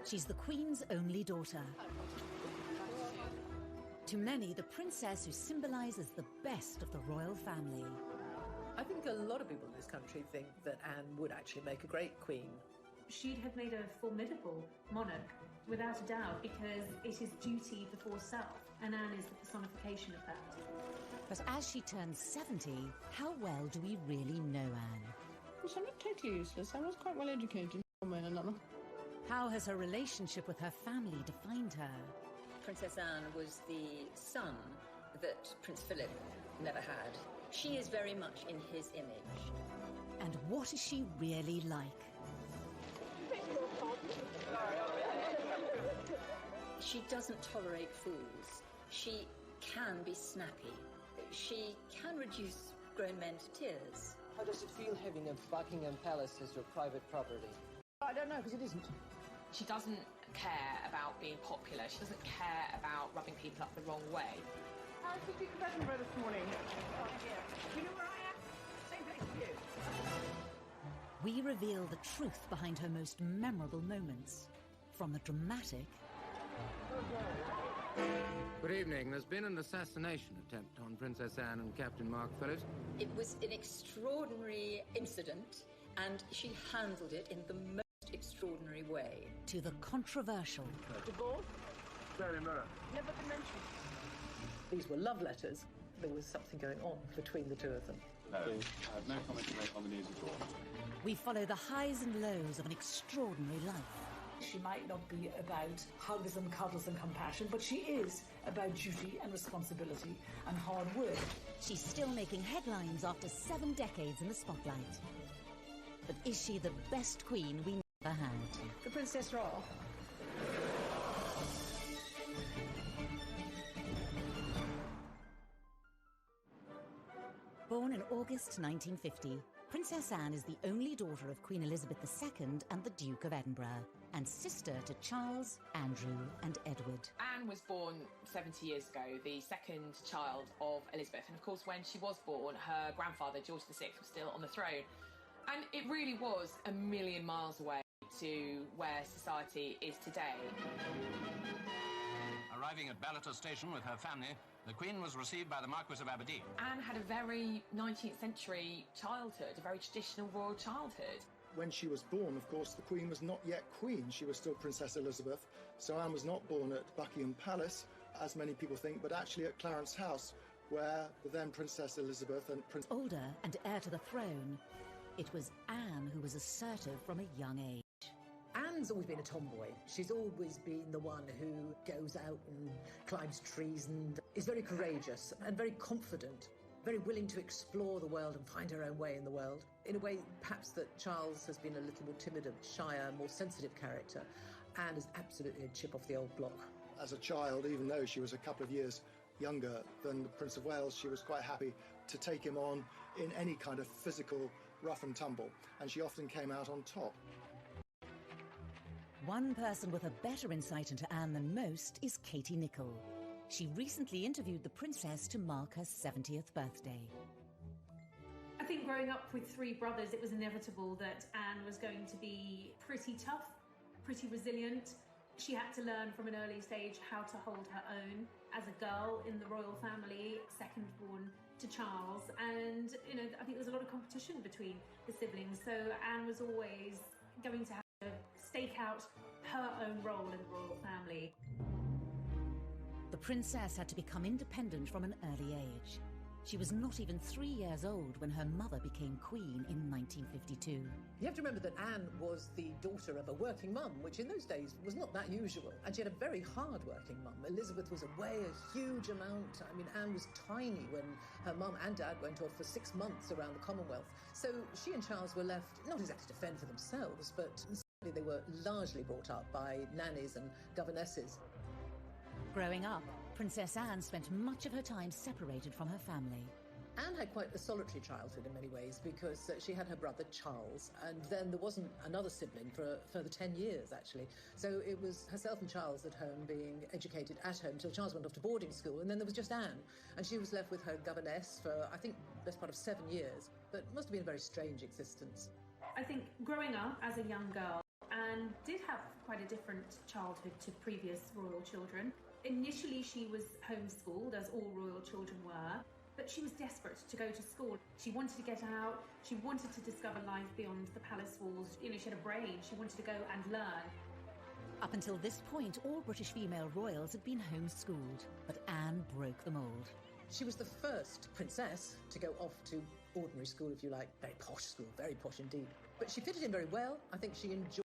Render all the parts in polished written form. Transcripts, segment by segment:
She's the Queen's only daughter. To many, the princess who symbolises the best of the royal family. I think a lot of people in this country think that Anne would actually make a great queen. She'd have made a formidable monarch, without a doubt, because it is duty before self, and Anne is the personification of that. But as she turns 70, how well do we really know Anne? Well, I'm not totally useless. I was quite well educated, one way or another. How has her relationship with her family defined her? Princess Anne was the son that Prince Philip never had. She is very much in his image. And what is she really like? She doesn't tolerate fools. She can be snappy. She can reduce grown men to tears. How does it feel having a Buckingham Palace as your private property? I don't know, because it isn't. She doesn't care about being popular. She doesn't care about rubbing people up the wrong way. How's the Duke of Edinburgh this morning? Oh, dear. Do you know where I am? Same place as you. We reveal the truth behind her most memorable moments. From the dramatic... Good evening. There's been an assassination attempt on Princess Anne and Captain Mark Phillips. It was an extraordinary incident, and she handled it in the most extraordinary way. To the controversial. Divorce? Very mirror. Never been mentioned. These were love letters. There was something going on between the two of them. No, I have no comment to make on the news at all. We follow the highs and lows of an extraordinary life. She might not be about hugs and cuddles and compassion, but she is about duty and responsibility and hard work. She's still making headlines after 7 decades in the spotlight. But is she the best queen we never had? The Princess Royal. Born in August 1950, Princess Anne is the only daughter of Queen Elizabeth II and the Duke of Edinburgh, and sister to Charles, Andrew and Edward. Anne was born 70 years ago, the second child of Elizabeth. And of course, when she was born, her grandfather, George VI, was still on the throne. And it really was a million miles away to where society is today. Arriving at Ballater Station with her family, the Queen was received by the Marquis of Aberdeen. Anne had a very 19th century childhood, a very traditional royal childhood. When she was born, of course, the Queen was not yet Queen. She was still Princess Elizabeth. So Anne was not born at Buckingham Palace, as many people think, but actually at Clarence House, where the then Princess Elizabeth and Prince... Older and heir to the throne, it was Anne who was assertive from a young age. Anne's always been a tomboy. She's always been the one who goes out and climbs trees and is very courageous and very confident, very willing to explore the world and find her own way in the world. In a way, perhaps that Charles has been a little more timid, shyer, more sensitive character. Anne is absolutely a chip off the old block. As a child, even though she was a couple of years younger than the Prince of Wales, she was quite happy to take him on in any kind of physical rough and tumble, and she often came out on top. One person with a better insight into Anne than most is Katie Nicholl. She recently interviewed the princess to mark her 70th birthday. I think growing up with 3 brothers, it was inevitable that Anne was going to be pretty tough, pretty resilient. She had to learn from an early stage how to hold her own as a girl in the royal family, second born to Charles. And, I think there was a lot of competition between the siblings. So Anne was always going to have to stake out her own role in the royal family. The princess had to become independent from an early age. She was not even 3 years old when her mother became queen in 1952. You have to remember that Anne was the daughter of a working mum, which in those days was not that usual. And she had a very hard-working mum. Elizabeth was away a huge amount. I mean, Anne was tiny when her mum and dad went off for 6 months around the Commonwealth. So she and Charles were left not exactly to fend for themselves, but certainly they were largely brought up by nannies and governesses. Growing up, Princess Anne spent much of her time separated from her family. Anne had quite a solitary childhood in many ways because she had her brother Charles, and then there wasn't another sibling for a further 10 years, actually. So it was herself and Charles at home being educated at home until Charles went off to boarding school, and then there was just Anne. And she was left with her governess for, I think, the best part of 7 years. But it must have been a very strange existence. I think growing up as a young girl, Anne did have quite a different childhood to previous royal children. Initially, she was homeschooled, as all royal children were, but she was desperate to go to school. She wanted to get out, she wanted to discover life beyond the palace walls. You know, she had a brain, she wanted to go and learn. Up until this point, all British female royals had been homeschooled, but Anne broke the mould. She was the first princess to go off to ordinary school, if you like. Very posh school, very posh indeed. But she fitted in very well. I think she enjoyed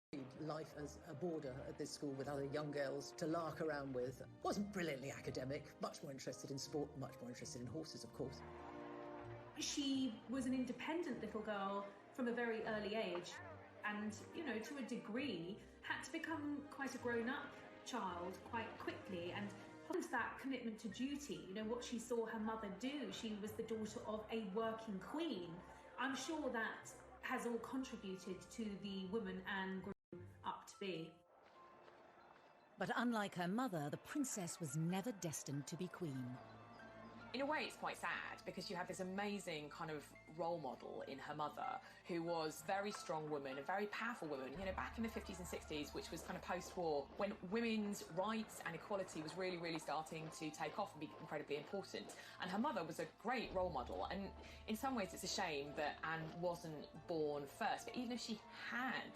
life as a boarder at this school with other young girls to lark around with. Wasn't brilliantly academic, much more interested in sport, much more interested in horses, of course. She was an independent little girl from a very early age and, you know, to a degree, had to become quite a grown-up child quite quickly and that commitment to duty, you know, what she saw her mother do. She was the daughter of a working queen. I'm sure that has all contributed to the woman Anne grew up to be. But unlike her mother, the princess was never destined to be queen. In a way, it's quite sad because you have this amazing kind of role model in her mother who was a very strong woman, a very powerful woman, you know, back in the 50s and 60s, which was kind of post-war, when women's rights and equality was really, really starting to take off and be incredibly important. And her mother was a great role model. And in some ways, it's a shame that Anne wasn't born first. But even if she had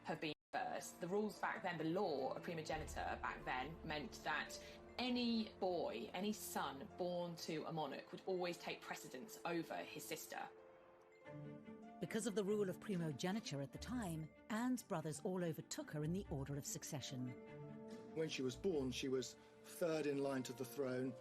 have been first, the rules back then, the law of primogeniture back then meant that any boy, any son born to a monarch would always take precedence over his sister. Because of the rule of primogeniture at the time, Anne's brothers all overtook her in the order of succession. When she was born, she was third in line to the throne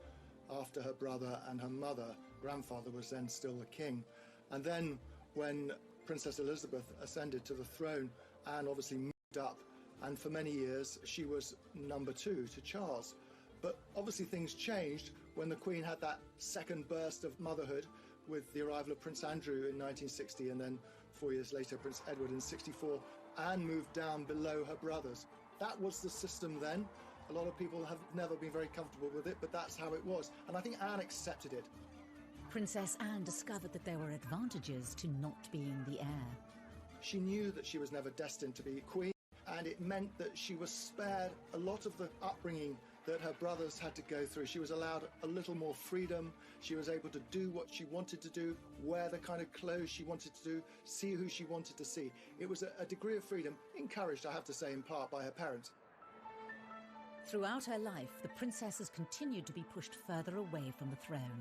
after her brother and her mother. Grandfather was then still the king. And then when Princess Elizabeth ascended to the throne, Anne obviously moved up, and for many years she was number 2 to Charles. But obviously things changed when the Queen had that second burst of motherhood with the arrival of Prince Andrew in 1960, and then 4 years later Prince Edward in 64. Anne moved down below her brothers. That was the system then. A lot of people have never been very comfortable with it, but that's how it was. And I think Anne accepted it. Princess Anne discovered that there were advantages to not being the heir. She knew that she was never destined to be queen, and it meant that she was spared a lot of the upbringing that her brothers had to go through. She was allowed a little more freedom. She was able to do what she wanted to do, wear the kind of clothes she wanted to do, see who she wanted to see. It was a degree of freedom, encouraged, I have to say, in part by her parents. Throughout her life, the princess has continued to be pushed further away from the throne.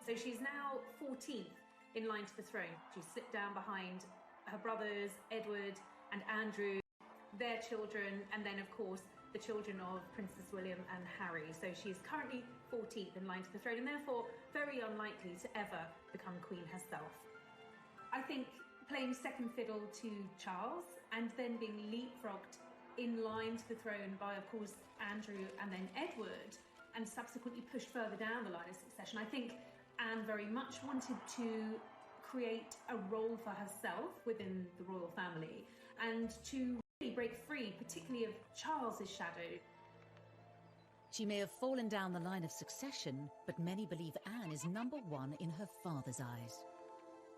So she's now 14th in line to the throne. She slipped down behind her brothers, Edward and Andrew, their children, and then, of course, the children of Princes William and Harry. So she is currently 14th in line to the throne and therefore very unlikely to ever become queen herself. I think playing second fiddle to Charles and then being leapfrogged in line to the throne by, of course, Andrew and then Edward, and subsequently pushed further down the line of succession, I think Anne very much wanted to create a role for herself within the royal family and to break free, particularly of Charles's shadow. She may have fallen down the line of succession, but many believe Anne is number 1 in her father's eyes.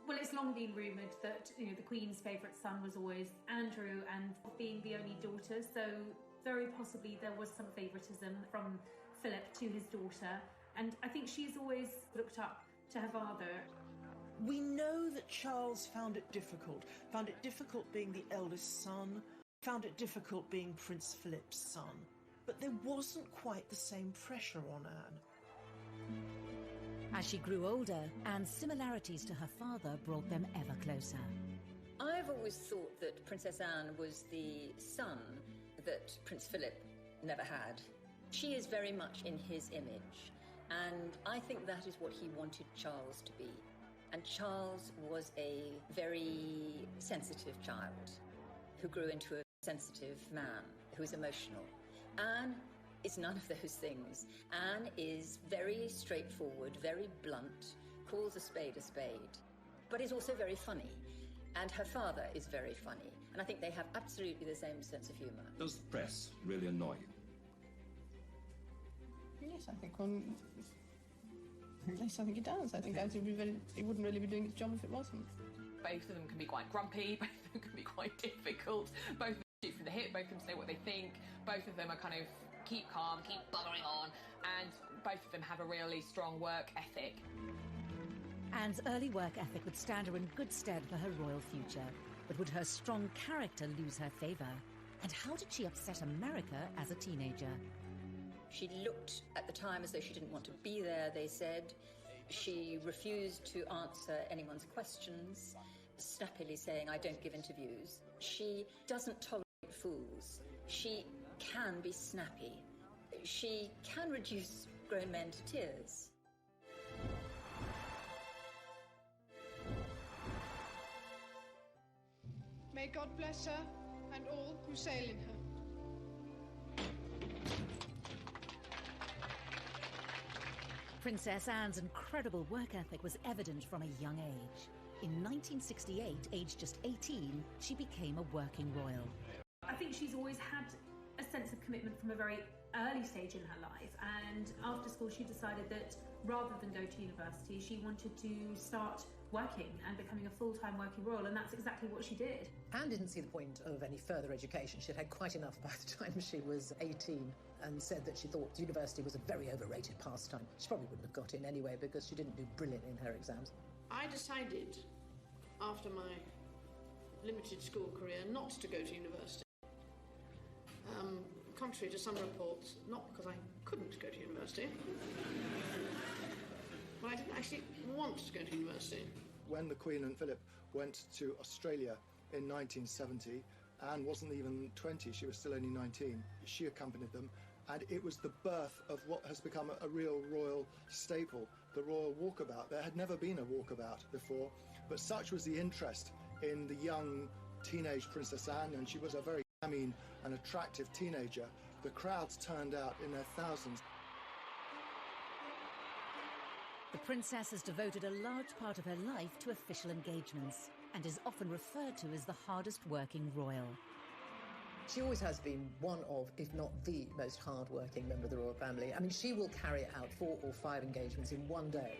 Well, it's long been rumoured that, you know, the Queen's favourite son was always Andrew, and being the only daughter, so very possibly there was some favouritism from Philip to his daughter, and I think she's always looked up to her father. We know that Charles found it difficult being the eldest son, found it difficult being Prince Philip's son, but there wasn't quite the same pressure on Anne. As she grew older, Anne's similarities to her father brought them ever closer. I've always thought that Princess Anne was the son that Prince Philip never had. She is very much in his image, and I think that is what he wanted Charles to be. And Charles was a very sensitive child who grew into a sensitive man who is emotional. Anne is none of those things. Anne is very straightforward, very blunt, calls a spade, but is also very funny. And her father is very funny. And I think they have absolutely the same sense of humour. Does the press really annoy you? Yes, I think yes, I think it does. I think it wouldn't really be doing its job if it wasn't. Both of them can be quite grumpy, both quite difficult. Both of them shoot from the hip, both of them say what they think, both of them are kind of keep calm, keep buggering on, and both of them have a really strong work ethic. Anne's early work ethic would stand her in good stead for her royal future, but would her strong character lose her favour? And how did she upset America as a teenager? She looked at the time as though she didn't want to be there, they said. She refused to answer anyone's questions, snappily saying, "I don't give interviews." She doesn't tolerate fools. She can be snappy. She can reduce grown men to tears. May God bless her and all who sail in her. Princess Anne's incredible work ethic was evident from a young age. In 1968, aged just 18, she became a working royal. I think she's always had a sense of commitment from a very early stage in her life, and after school she decided that rather than go to university, she wanted to start working and becoming a full-time working royal, and that's exactly what she did. Anne didn't see the point of any further education. She'd had quite enough by the time she was 18, and said that she thought university was a very overrated pastime. She probably wouldn't have got in anyway because she didn't do brilliant in her exams. I decided, after my limited school career, not to go to university. Contrary to some reports, not because I couldn't go to university, but I didn't actually want to go to university. When the Queen and Philip went to Australia in 1970, Anne wasn't even 20, she was still only 19. She accompanied them, and it was the birth of what has become a real royal staple, the royal walkabout. There had never been a walkabout before, but such was the interest in the young teenage Princess Anne, and she was a very an attractive teenager. The crowds turned out in their thousands. The princess has devoted a large part of her life to official engagements and is often referred to as the hardest working royal. She always has been one of, if not the most hard-working member of the royal family. I mean, she will carry out 4 or 5 engagements in one day.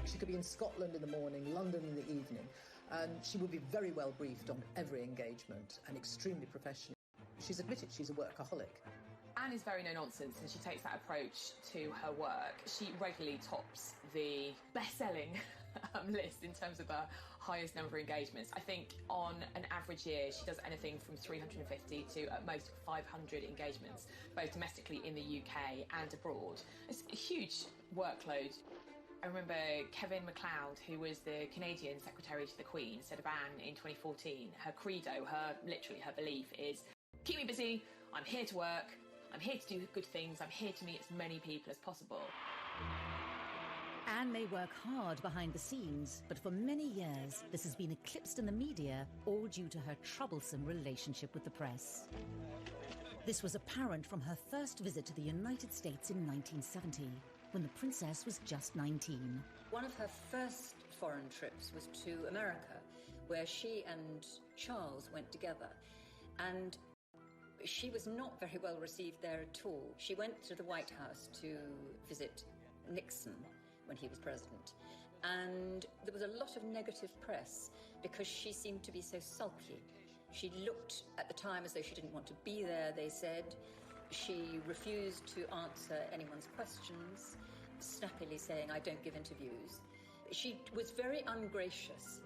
She could be in Scotland in the morning, London in the evening, and she will be very well briefed on every engagement and extremely professional. She's admitted she's a workaholic. Anne is very no-nonsense, and she takes that approach to her work. She regularly tops the best-selling list in terms of the highest number of engagements. I think on an average year, she does anything from 350 to at most 500 engagements, both domestically in the UK and abroad. It's a huge workload. I remember Kevin MacLeod, who was the Canadian Secretary to the Queen, said of Anne in 2014, her credo, her belief is, keep me busy, I'm here to work, I'm here to do good things, I'm here to meet as many people as possible. Anne may work hard behind the scenes, but for many years this has been eclipsed in the media, all due to her troublesome relationship with the press. This was apparent from her first visit to the United States in 1970, when the princess was just 19. One of her first foreign trips was to America, where she and Charles went together, and she was not very well received there at all. She went to the White House to visit Nixon when he was president, and there was a lot of negative press because she seemed to be so sulky. She looked at the time as though she didn't want to be there, they said. She refused to answer anyone's questions, snappily saying, "I don't give interviews." She was very ungracious.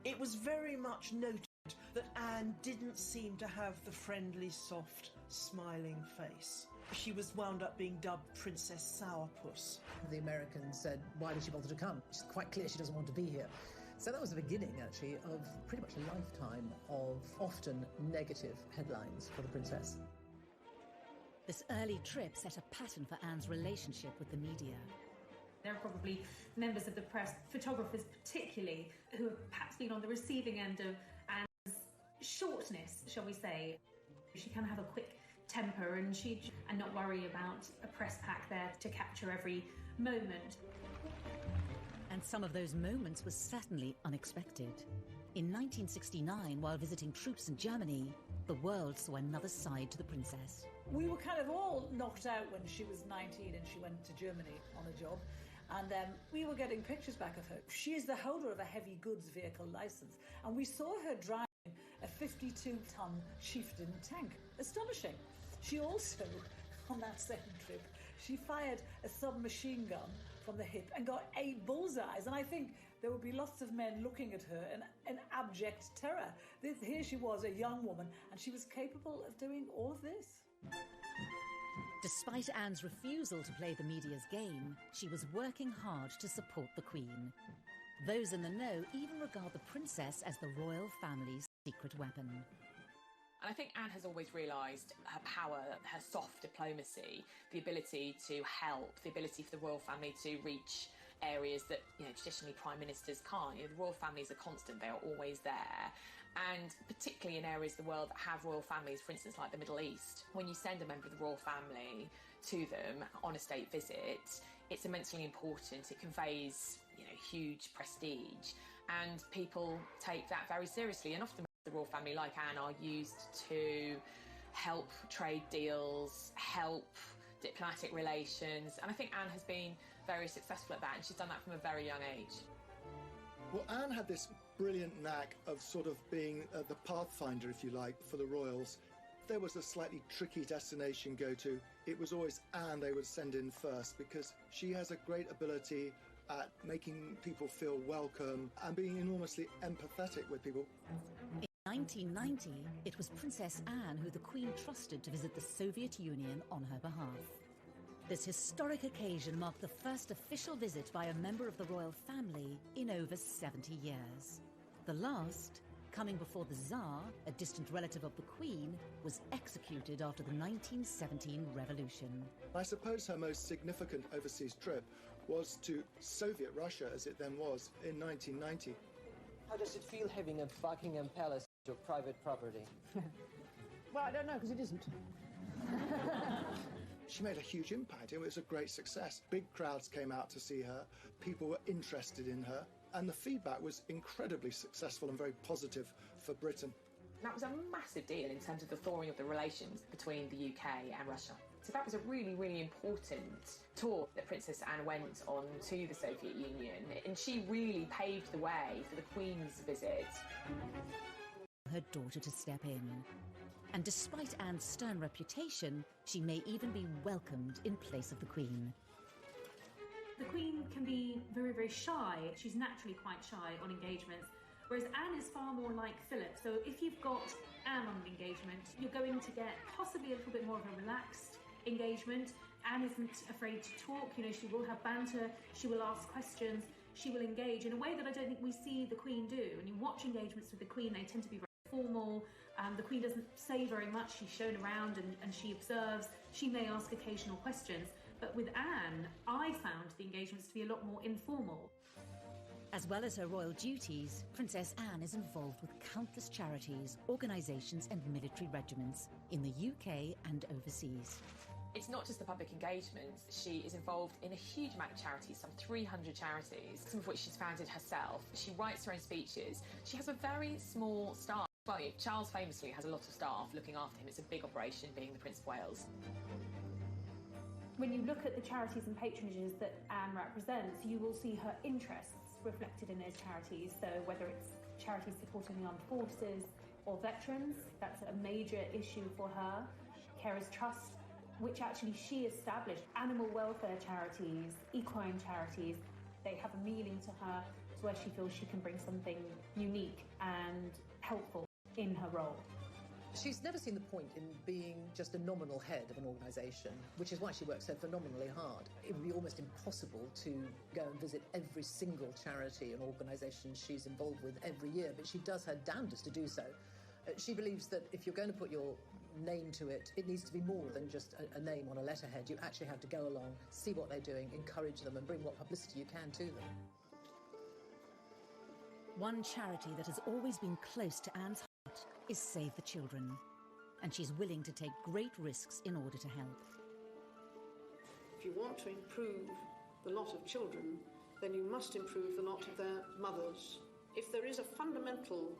It was very much noted that Anne didn't seem to have the friendly, soft, smiling face. She was wound up being dubbed Princess Sourpuss. The Americans said, why did she bother to come? It's quite clear she doesn't want to be here. So that was the beginning, actually, of pretty much a lifetime of often negative headlines for the princess. This early trip set a pattern for Anne's relationship with the media. There are probably members of the press, photographers particularly, who have perhaps been on the receiving end of Anne's shortness, shall we say. She can have a quick temper and not worry about a press pack there to capture every moment. And some of those moments were certainly unexpected. In 1969, while visiting troops in Germany, the world saw another side to the princess. We were kind of all knocked out when she was 19 and she went to Germany on a job. And we were getting pictures back of her. She is the holder of a heavy goods vehicle licence, and we saw her driving a 52-ton Chieftain tank. Astonishing. She also, on that same trip, she fired a submachine gun from the hip and got 8 bullseyes. And I think there would be lots of men looking at her in abject terror. Here she was, a young woman, and she was capable of doing all of this. Despite Anne's refusal to play the media's game, she was working hard to support the Queen. Those in the know even regard the princess as the royal family's secret weapon. And I think Anne has always realised her power, her soft diplomacy, the ability to help, the ability for the royal family to reach areas that, traditionally prime ministers can't. The royal family is a constant, they are always there. And particularly in areas of the world that have royal families, for instance, like the Middle East, when you send a member of the royal family to them on a state visit, it's immensely important. It conveys, huge prestige, and people take that very seriously. And often the royal family, like Anne, are used to help trade deals, help diplomatic relations, and I think Anne has been very successful at that, and she's done that from a very young age. Well, Anne had this brilliant knack of sort of being the pathfinder, if you like, for the royals. If there was a slightly tricky destination go to, it was always Anne they would send in first, because she has a great ability at making people feel welcome and being enormously empathetic with people. In 1990, it was Princess Anne who the Queen trusted to visit the Soviet Union on her behalf. This historic occasion marked the first official visit by a member of the royal family in over 70 years. The last, coming before the Tsar, a distant relative of the Queen, was executed after the 1917 revolution. I suppose her most significant overseas trip was to Soviet Russia, as it then was, in 1990. How does it feel having a Buckingham Palace as your private property? Well, I don't know, because it isn't. She made a huge impact. It was a great success. Big crowds came out to see her. People were interested in her. And the feedback was incredibly successful and very positive for Britain. That was a massive deal in terms of the thawing of the relations between the UK and Russia. So that was a really, really important tour that Princess Anne went on to the Soviet Union, and she really paved the way for the Queen's visit. Her daughter to step in. And despite Anne's stern reputation, she may even be welcomed in place of the Queen. The Queen can be very, very shy. She's naturally quite shy on engagements, whereas Anne is far more like Philip. So if you've got Anne on an engagement, you're going to get possibly a little bit more of a relaxed engagement. Anne isn't afraid to talk, she will have banter, she will ask questions, she will engage in a way that I don't think we see the Queen do. When you watch engagements with the Queen, they tend to be very formal. The Queen doesn't say very much. She's shown around and she observes. She may ask occasional questions. But with Anne, I found the engagements to be a lot more informal. As well as her royal duties, Princess Anne is involved with countless charities, organisations and military regiments in the UK and overseas. It's not just the public engagements. She is involved in a huge amount of charities, some 300 charities, some of which she's founded herself. She writes her own speeches. She has a very small staff. Well, Charles famously has a lot of staff looking after him. It's a big operation, being the Prince of Wales. When you look at the charities and patronages that Anne represents, you will see her interests reflected in those charities. So whether it's charities supporting the armed forces or veterans, that's a major issue for her. Carers Trust, which actually she established. Animal welfare charities, equine charities, they have a meaning to her, to where she feels she can bring something unique and helpful in her role. She's never seen the point in being just a nominal head of an organisation, which is why she works so phenomenally hard. It would be almost impossible to go and visit every single charity and organisation she's involved with every year, but she does her damnedest to do so. She believes that if you're going to put your name to it, it needs to be more than just a name on a letterhead. You actually have to go along, see what they're doing, encourage them and bring what publicity you can to them. One charity that has always been close to Anne's heart is Save the Children, and she's willing to take great risks in order to help. If you want to improve the lot of children, then you must improve the lot of their mothers. If there is a fundamental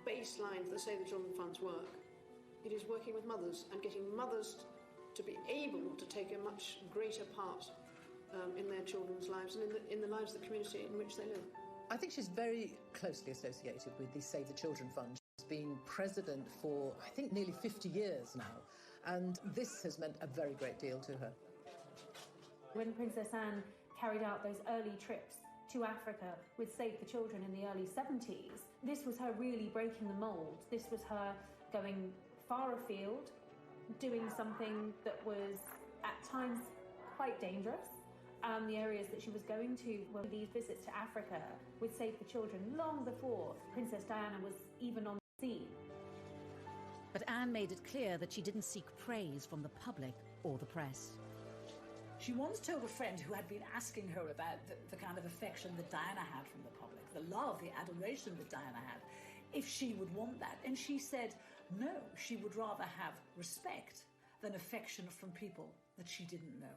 baseline for the Save the Children Fund's work, it is working with mothers and getting mothers to be able to take a much greater part in their children's lives and in the lives of the community in which they live. I think she's very closely associated with the Save the Children Fund. She's been president for, I think, nearly 50 years now, and this has meant a very great deal to her. When Princess Anne carried out those early trips to Africa with Save the Children in the early 70s, this was her really breaking the mould. This was her going far afield, doing something that was at times quite dangerous. The areas that she was going to were these visits to Africa with Save the Children long before Princess Diana was even on the scene. But Anne made it clear that she didn't seek praise from the public or the press. She once told a friend who had been asking her about the kind of affection that Diana had from the public, the love, the adoration that Diana had, if she would want that. And she said, no, she would rather have respect than affection from people that she didn't know.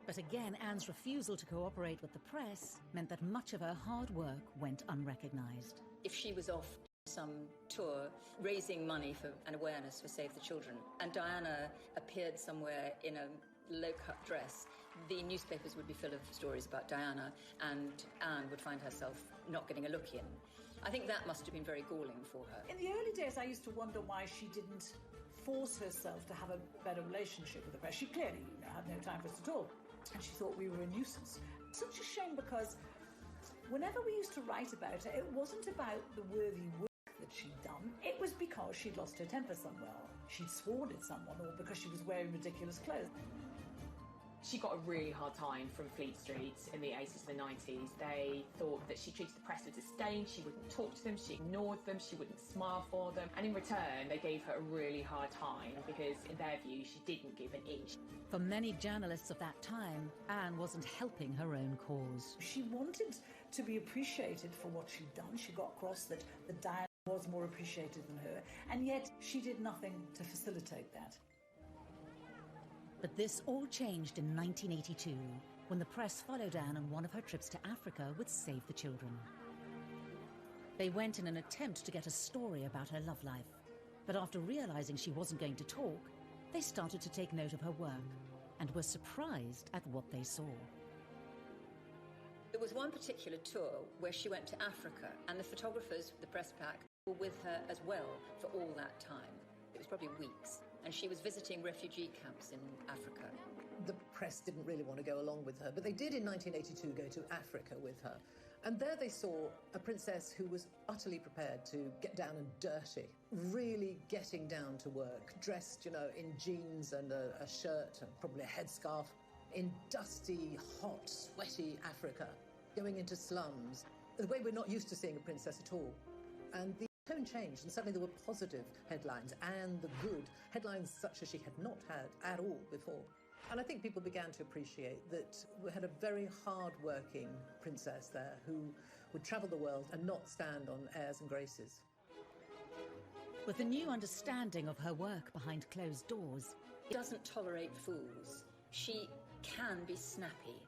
But again, Anne's refusal to cooperate with the press meant that much of her hard work went unrecognised. If she was off some tour raising money for an awareness for Save the Children, and Diana appeared somewhere in a low-cut dress, the newspapers would be full of stories about Diana, and Anne would find herself not getting a look in. I think that must have been very galling for her. In the early days, I used to wonder why she didn't force herself to have a better relationship with the press. She clearly had no time for us at all, and she thought we were a nuisance. Such a shame, because whenever we used to write about her, it wasn't about the worthy work that she'd done. It was because she'd lost her temper somewhere, she'd sworn at someone, or because she was wearing ridiculous clothes. She got a really hard time from Fleet Street in the 80s and the 90s. They thought that she treated the press with disdain, she wouldn't talk to them, she ignored them, she wouldn't smile for them. And in return, they gave her a really hard time because, in their view, she didn't give an inch. For many journalists of that time, Anne wasn't helping her own cause. She wanted to be appreciated for what she'd done. She got across that Diana was more appreciated than her, and yet she did nothing to facilitate that. But this all changed in 1982, when the press followed Anne on one of her trips to Africa with Save the Children. They went in an attempt to get a story about her love life, but after realising she wasn't going to talk, they started to take note of her work and were surprised at what they saw. There was one particular tour where she went to Africa, and the photographers, the press pack, were with her as well for all that time. It was probably weeks. And she was visiting refugee camps in Africa. The press didn't really want to go along with her, but they did in 1982 go to Africa with her. And there they saw a princess who was utterly prepared to get down and dirty, really getting down to work, dressed, in jeans and a shirt and probably a headscarf, in dusty, hot, sweaty Africa, going into slums, the way we're not used to seeing a princess at all. And the tone changed, and suddenly there were positive headlines, and the good headlines such as she had not had at all before. And I think people began to appreciate that we had a very hard-working princess there who would travel the world and not stand on airs and graces. With a new understanding of her work behind closed doors, she doesn't tolerate fools. She can be snappy.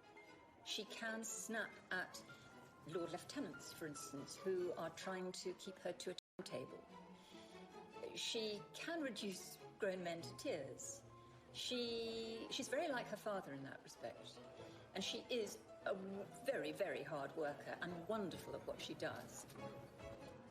She can snap at Lord Lieutenants, for instance, who are trying to keep her to a timetable. She can reduce grown men to tears. She's very like her father in that respect. And she is a very, very hard worker and wonderful at what she does.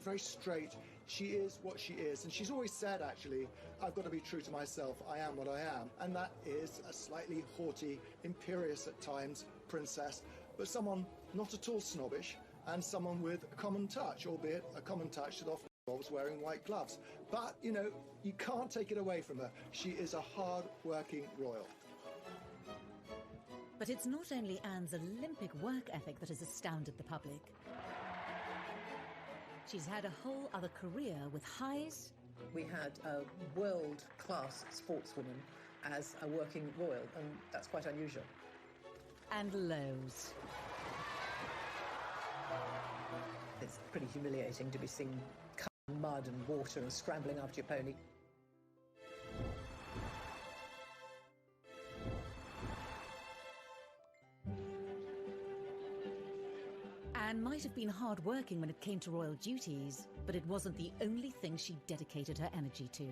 Very straight. She is what she is. And she's always said, actually, I've got to be true to myself. I am what I am. And that is a slightly haughty, imperious at times princess, but someone not at all snobbish, and someone with a common touch, albeit a common touch that often involves wearing white gloves. But, you can't take it away from her. She is a hard-working royal. But it's not only Anne's Olympic work ethic that has astounded the public. She's had a whole other career with highs. We had a world-class sportswoman as a working royal, and that's quite unusual. And lows. It's pretty humiliating to be seen covered in mud and water and scrambling after your pony. Anne might have been hard-working when it came to royal duties, but it wasn't the only thing she dedicated her energy to.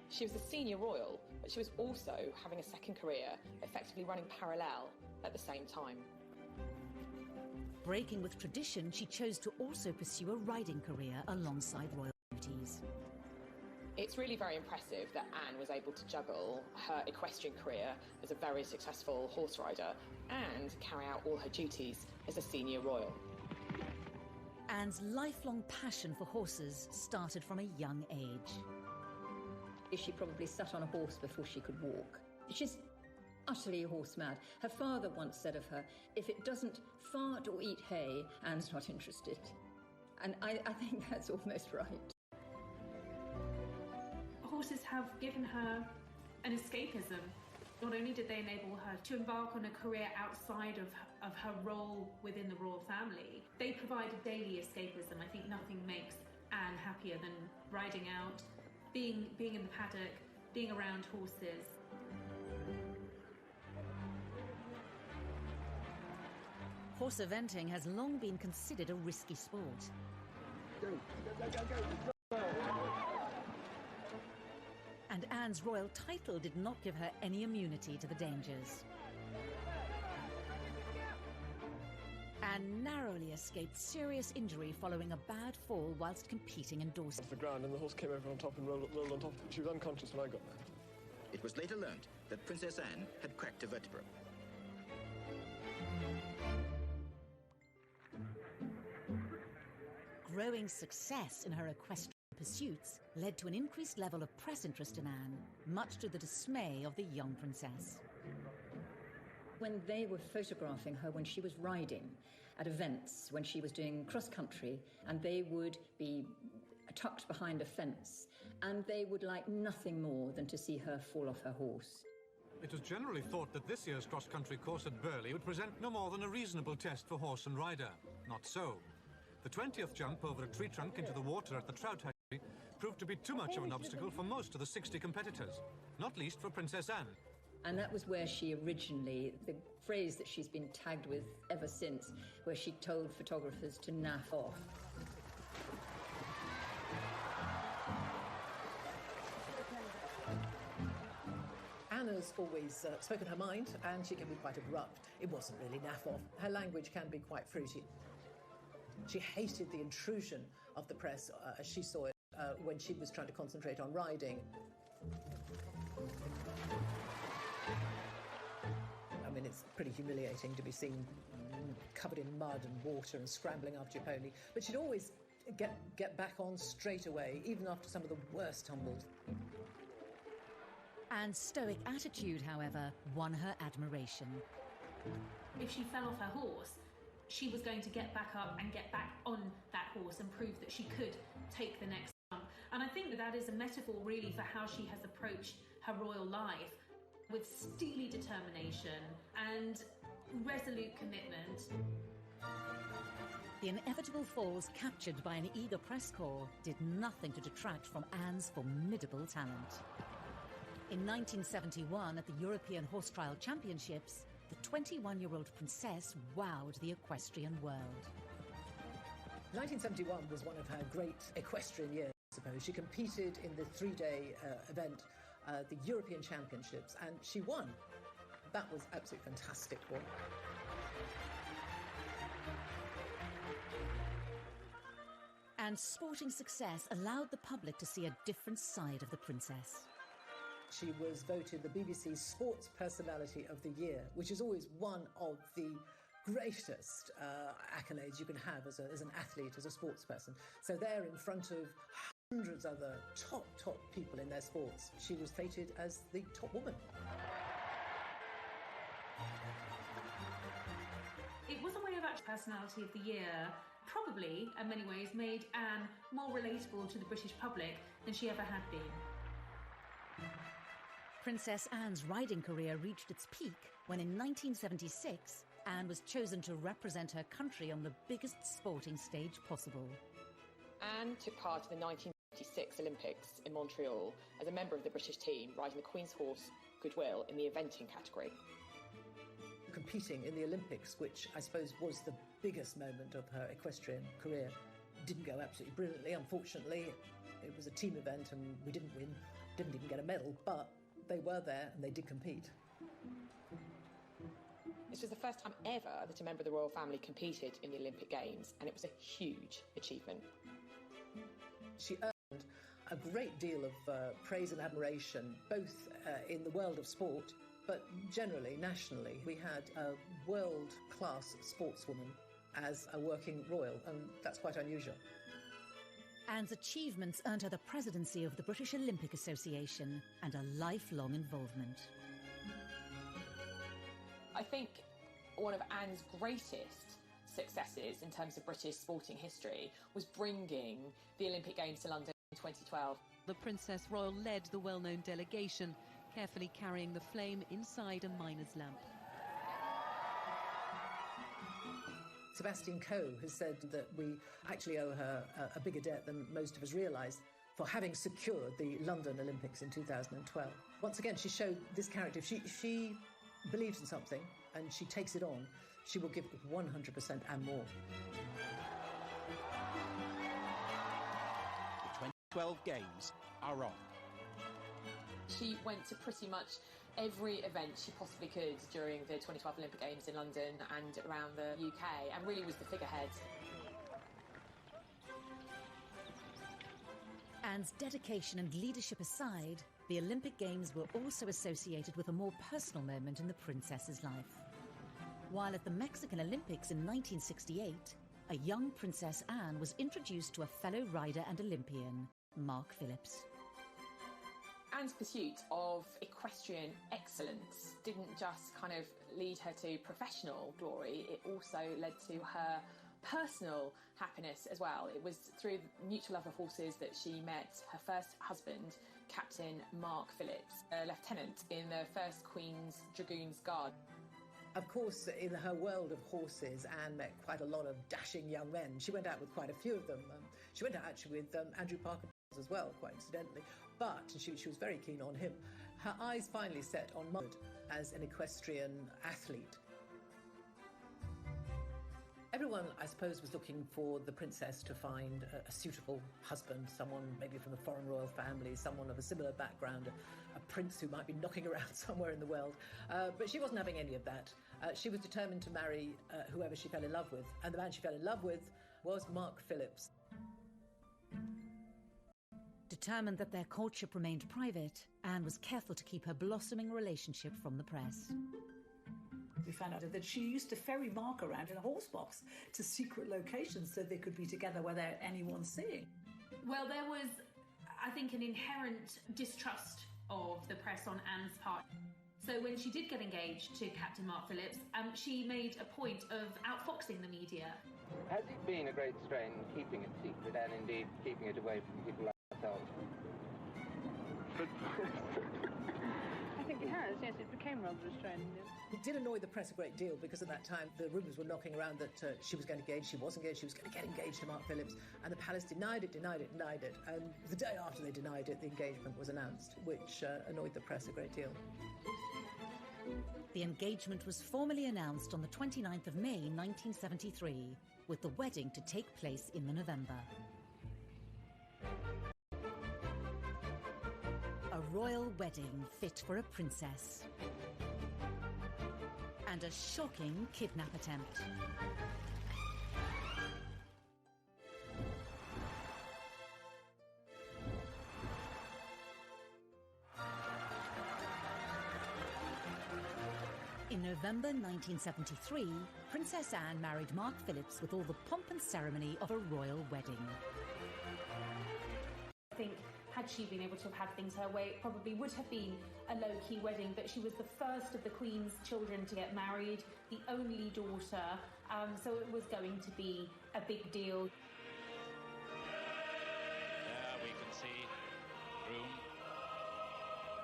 She was a senior royal, but she was also having a second career, effectively running parallel at the same time. Breaking with tradition, she chose to also pursue a riding career alongside royal duties. It's really very impressive that Anne was able to juggle her equestrian career as a very successful horse rider and carry out all her duties as a senior royal. Anne's lifelong passion for horses started from a young age. She probably sat on a horse before she could walk. She's utterly horse mad. Her father once said of her, if it doesn't fart or eat hay, Anne's not interested. And I think that's almost right. Horses have given her an escapism. Not only did they enable her to embark on a career outside of her role within the royal family, they provided daily escapism. I think nothing makes Anne happier than riding out, being in the paddock, being around horses. Horse eventing has long been considered a risky sport. And Anne's royal title did not give her any immunity to the dangers. Anne narrowly escaped serious injury following a bad fall whilst competing in Dorset. Off the ground, and the horse came over on top and rolled on top. She was unconscious when I got there. It was later learnt that Princess Anne had cracked a vertebra. Growing success in her equestrian pursuits led to an increased level of press interest in Anne, much to the dismay of the young princess. When they were photographing her when she was riding at events, when she was doing cross-country, and they would be tucked behind a fence, and they would like nothing more than to see her fall off her horse. It was generally thought that this year's cross-country course at Burghley would present no more than a reasonable test for horse and rider. Not so. The 20th jump over a tree trunk into the water at the Trout Hatchery proved to be too much of an obstacle for most of the 60 competitors, not least for Princess Anne. And that was where she originally, the phrase that she's been tagged with ever since, where she told photographers to naff off. Anna's always spoken her mind, and she can be quite abrupt. It wasn't really naff off. Her language can be quite fruity. She hated the intrusion of the press, as she saw it, when she was trying to concentrate on riding. I mean, it's pretty humiliating to be seen covered in mud and water and scrambling after your pony. But she'd always get back on straight away, even after some of the worst tumbles. Anne's stoic attitude, however, won her admiration. If she fell off her horse, she was going to get back up and get back on that horse and prove that she could take the next jump. And I think that is a metaphor really for how she has approached her royal life, with steely determination and resolute commitment. The inevitable falls captured by an eager press corps did nothing to detract from Anne's formidable talent. In 1971, at the European Horse Trial Championships, the 21-year-old princess wowed the equestrian world. 1971 was one of her great equestrian years, I suppose. She competed in the three-day event, the European Championships, and she won. That was absolutely fantastic for her. And sporting success allowed the public to see a different side of the princess. She was voted the BBC's Sports Personality of the Year, which is always one of the greatest accolades you can have as an athlete, as a sports person. So there, in front of hundreds of other top people in their sports, she was fated as the top woman. It was a way of actual Personality of the Year. Probably, in many ways, made Anne more relatable to the British public than she ever had been. Princess Anne's riding career reached its peak when in 1976, Anne was chosen to represent her country on the biggest sporting stage possible. Anne took part in the 1956 Olympics in Montreal as a member of the British team, riding the Queen's horse, Goodwill, in the eventing category. Competing in the Olympics, which I suppose was the biggest moment of her equestrian career, didn't go absolutely brilliantly, unfortunately. It was a team event and we didn't win, didn't even get a medal, but they were there and they did compete. This was the first time ever that a member of the royal family competed in the Olympic Games, and it was a huge achievement. She earned a great deal of praise and admiration, both in the world of sport, but generally, nationally. We had a world-class sportswoman as a working royal, and that's quite unusual. Anne's achievements earned her the presidency of the British Olympic Association and a lifelong involvement. I think one of Anne's greatest successes in terms of British sporting history was bringing the Olympic Games to London in 2012. The Princess Royal led the well-known delegation, carefully carrying the flame inside a miner's lamp. Sebastian Coe has said that we actually owe her a bigger debt than most of us realise for having secured the London Olympics in 2012. Once again, she showed this character. If she believes in something and she takes it on, she will give 100% and more. The 2012 Games are on. She went to pretty much every event she possibly could during the 2012 Olympic Games in London and around the UK, and really was the figurehead. Anne's dedication and leadership aside, the Olympic Games were also associated with a more personal moment in the princess's life. While at the Mexican Olympics in 1968, a young Princess Anne was introduced to a fellow rider and Olympian, Mark Phillips. Anne's pursuit of equestrian excellence didn't just kind of lead her to professional glory, it also led to her personal happiness as well. It was through the mutual love of horses that she met her first husband, Captain Mark Phillips, a lieutenant in the 1st Queen's Dragoons Guard. Of course, in her world of horses, Anne met quite a lot of dashing young men. She went out with quite a few of them. She went out actually with Andrew Parker as well, quite incidentally. But she was very keen on him. Her eyes finally set on Mud as an equestrian athlete. Everyone, I suppose, was looking for the princess to find a suitable husband, someone maybe from a foreign royal family, someone of a similar background, a prince who might be knocking around somewhere in the world. But she wasn't having any of that. She was determined to marry whoever she fell in love with. And the man she fell in love with was Mark Phillips. Determined that their courtship remained private, Anne was careful to keep her blossoming relationship from the press. We found out that she used to ferry Mark around in a horse box to secret locations so they could be together without anyone seeing. Well, there was, I think, an inherent distrust of the press on Anne's part. So when she did get engaged to Captain Mark Phillips, she made a point of outfoxing the media. Has it been a great strain keeping it secret and indeed keeping it away from people like ourselves? I think it has, yes, it became rather a strain. It did annoy the press a great deal because at that time the rumours were knocking around that she was going to engage, she was engaged, she was going to get engaged to Mark Phillips, and the palace denied it. And the day after they denied it, the engagement was announced, which annoyed the press a great deal. The engagement was formally announced on the 29th of May 1973, with the wedding to take place in the November. A royal wedding fit for a princess. And a shocking kidnap attempt. In November 1973, Princess Anne married Mark Phillips with all the pomp and ceremony of a royal wedding. I think had she been able to have had things her way, it probably would have been a low-key wedding, but she was the first of the Queen's children to get married, the only daughter, so it was going to be a big deal. There we can see groom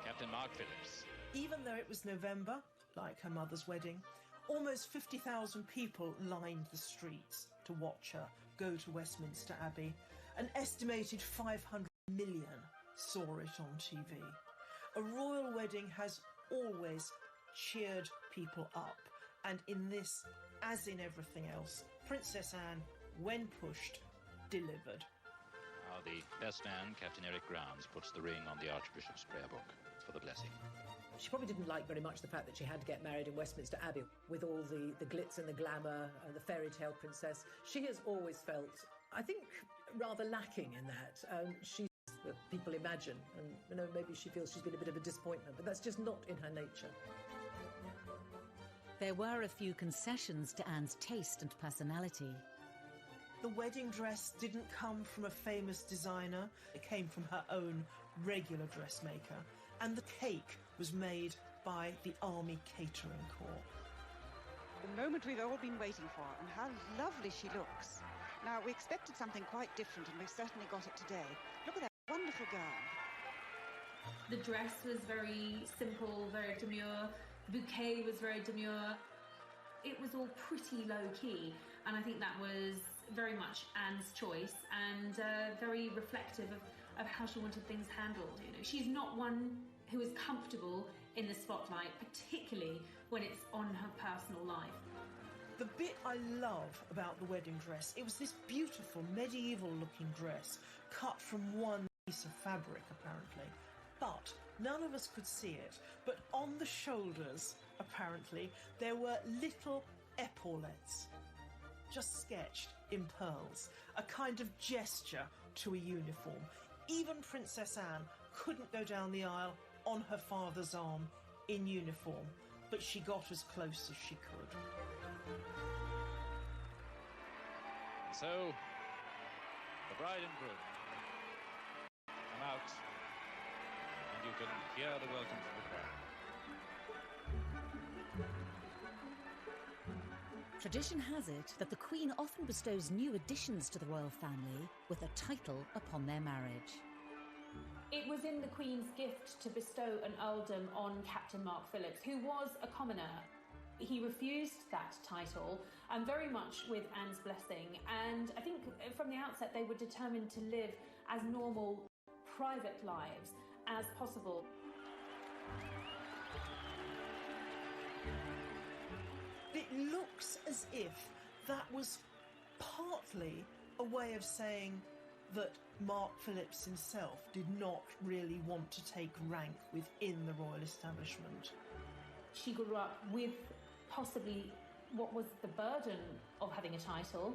Captain Mark Phillips. Even though it was November, like her mother's wedding, almost 50,000 people lined the streets to watch her go to Westminster Abbey. An estimated 500 million saw it on TV. A royal wedding has always cheered people up, and in this, as in everything else, Princess Anne, when pushed, delivered. the best man, Captain Eric Grounds, puts the ring on the Archbishop's prayer book for the blessing. She probably didn't like very much the fact that she had to get married in Westminster Abbey with all the glitz and the glamour and the fairy tale princess. She has always felt, I think, rather lacking in that. She's what people imagine, and maybe she feels she's been a bit of a disappointment, but that's just not in her nature. There were a few concessions to Anne's taste and personality. The wedding dress didn't come from a famous designer. It came from her own regular dressmaker. And the cake was made by the Army Catering Corps. The moment we've all been waiting for, and how lovely she looks. Now, we expected something quite different, and we've certainly got it today. Look at that wonderful gown. The dress was very simple, very demure. The bouquet was very demure. It was all pretty low-key, and I think that was very much Anne's choice and very reflective of how she wanted things handled. She's not one who is comfortable in the spotlight, particularly when it's on her personal life. The bit I love about the wedding dress, it was this beautiful medieval-looking dress cut from one piece of fabric, apparently. But none of us could see it. But on the shoulders, apparently, there were little epaulettes, just sketched in pearls, a kind of gesture to a uniform. Even Princess Anne couldn't go down the aisle on her father's arm in uniform, but she got as close as she could. So, the bride and groom come out, and you can hear the welcome from the crowd. Tradition has it that the Queen often bestows new additions to the royal family with a title upon their marriage. It was in the Queen's gift to bestow an earldom on Captain Mark Phillips, who was a commoner. He refused that title, and very much with Anne's blessing. And I think from the outset they were determined to live as normal, private lives as possible. It looks as if that was partly a way of saying that Mark Phillips himself did not really want to take rank within the royal establishment. She grew up with possibly what was the burden of having a title.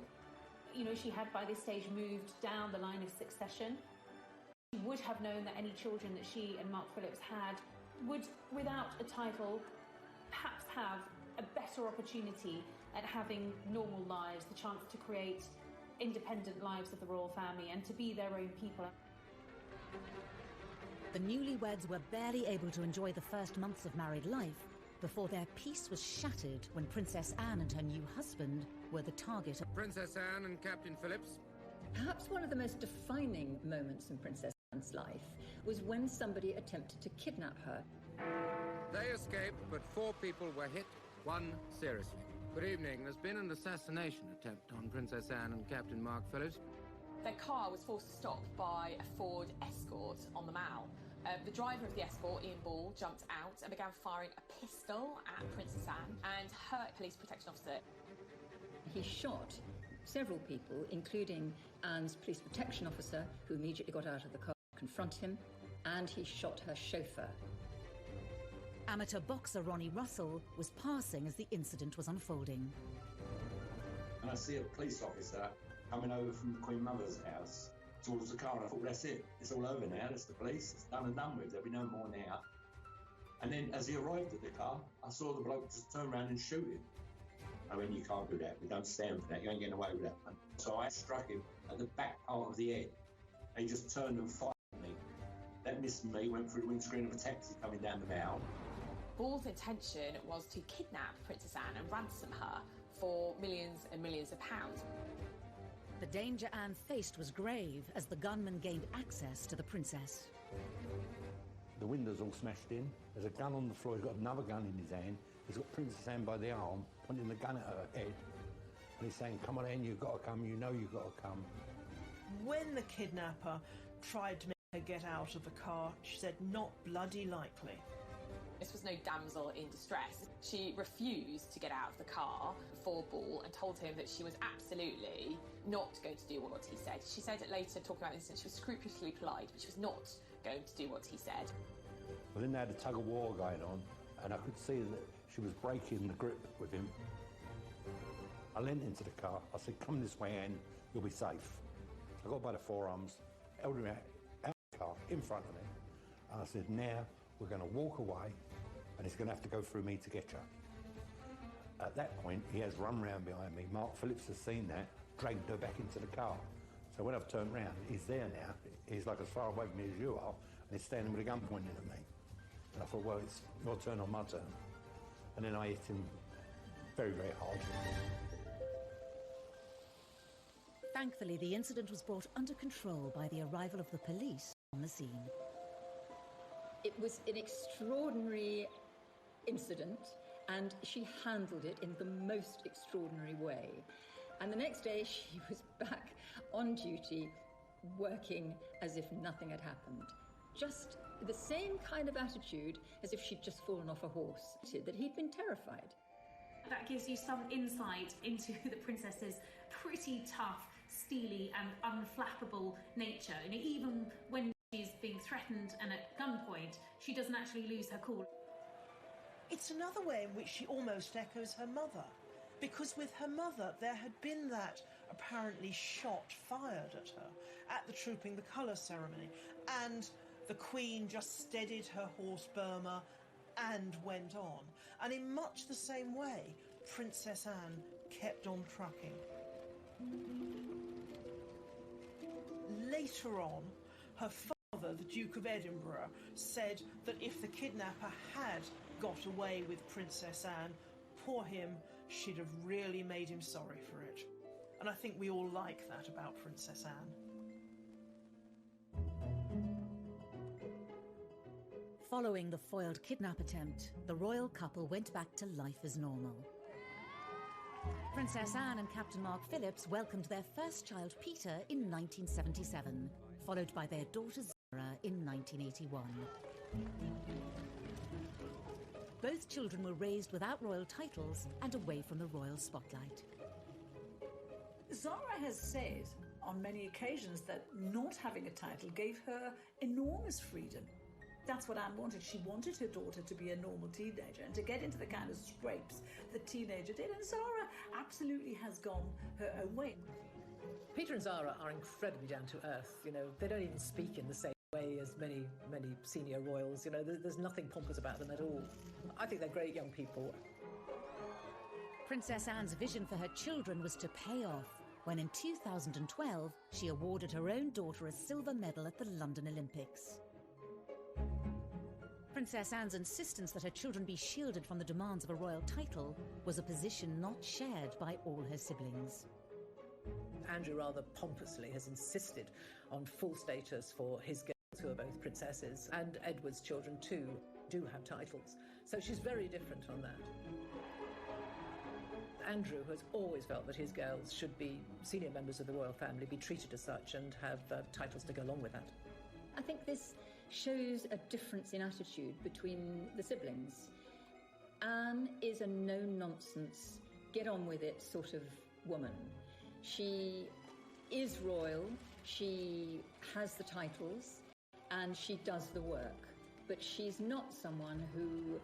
She had by this stage moved down the line of succession. She would have known that any children that she and Mark Phillips had would, without a title, perhaps have a better opportunity at having normal lives, the chance to create independent lives of the royal family and to be their own people. The newlyweds were barely able to enjoy the first months of married life before their peace was shattered when Princess Anne and her new husband were the target of Princess Anne and Captain Phillips. Perhaps one of the most defining moments in Princess Anne's life was when somebody attempted to kidnap her. They escaped, but 4 people were hit, 1 seriously. Good evening. There's been an assassination attempt on Princess Anne and Captain Mark Phillips. Their car was forced to stop by a Ford Escort on the Mall. The driver of the Escort, Ian Ball, jumped out and began firing a pistol at Princess Anne and her police protection officer. He shot several people, including Anne's police protection officer, who immediately got out of the car to confront him, and he shot her chauffeur. Amateur boxer Ronnie Russell was passing as the incident was unfolding. And I see a police officer coming over from the Queen Mother's house towards the car, and I thought, that's it. It's all over now. That's the police. It's done and done with. There'll be no more now. And then as he arrived at the car, I saw the bloke just turn around and shoot him. I mean, you can't do that. We don't stand for that. You ain't getting away with that one. So I struck him at the back part of the head. And he just turned and fired at me. That missed me, went through the windscreen of a taxi coming down the Mall. Ball's intention was to kidnap Princess Anne and ransom her for millions and millions of pounds. The danger Anne faced was grave as the gunman gained access to the princess. The window's all smashed in. There's a gun on the floor. He's got another gun in his hand. He's got Princess Anne by the arm, pointing the gun at her head. And he's saying, come on, Anne, you've got to come. You know you've got to come. When the kidnapper tried to make her get out of the car, she said, not bloody likely. This was no damsel in distress. She refused to get out of the car before ball and told him that she was absolutely not going to do what he said. She said it later, talking about this, that she was scrupulously polite, but she was not going to do what he said. Well, then they had a tug of war going on, and I could see that she was breaking the grip with him. I leant into the car. I said, "Come this way, Anne, you'll be safe." I got by the forearms, held him out the car in front of me, and I said, "Now we're going to walk away, and it's going to have to go through me to get you." At that point, he has run round behind me. Mark Phillips has seen that, dragged her back into the car. So when I've turned round, he's there now. He's like as far away from me as you are, and he's standing with a gun pointing at me. And I thought, well, it's your turn or my turn. And then I hit him very, very hard. Thankfully, the incident was brought under control by the arrival of the police on the scene. It was an extraordinary incident, and she handled it in the most extraordinary way. And the next day, she was back on duty, working as if nothing had happened. Just the same kind of attitude as if she'd just fallen off a horse, that he'd been terrified. That gives you some insight into the princess's pretty tough, steely and unflappable nature. And even when she's being threatened and at gunpoint, she doesn't actually lose her cool. It's another way in which she almost echoes her mother, because with her mother there had been that apparently shot fired at her at the Trooping the Colours ceremony, and the Queen just steadied her horse Burma and went on. And in much the same way, Princess Anne kept on trucking. Later on, her father, the Duke of Edinburgh, said that if the kidnapper had got away with Princess Anne, poor him, she'd have really made him sorry for it. And I think we all like that about Princess Anne. Following the foiled kidnap attempt, the royal couple went back to life as normal. Princess Anne and Captain Mark Phillips welcomed their first child, Peter, in 1977, followed by their daughter Zara in 1981. Both children were raised without royal titles and away from the royal spotlight. Zara has said on many occasions that not having a title gave her enormous freedom. That's what Anne wanted. She wanted her daughter to be a normal teenager and to get into the kind of scrapes the teenager did. And Zara absolutely has gone her own way. Peter and Zara are incredibly down to earth. You know, they don't even speak in the same way as many senior royals. You know, there's nothing pompous about them at all. I think they're great young people. Princess Anne's vision for her children was to pay off when in 2012 she awarded her own daughter a silver medal at the London Olympics. Princess Anne's insistence that her children be shielded from the demands of a royal title was a position not shared by all her siblings. Andrew rather pompously has insisted on full status for his girls, who are both princesses, and Edward's children too do have titles. So she's very different on that. Andrew has always felt that his girls should be senior members of the royal family, be treated as such, and have titles to go along with that. I think this shows a difference in attitude between the siblings. Anne is a no-nonsense, get-on-with-it sort of woman. She is royal, she has the titles, and she does the work. But she's not someone who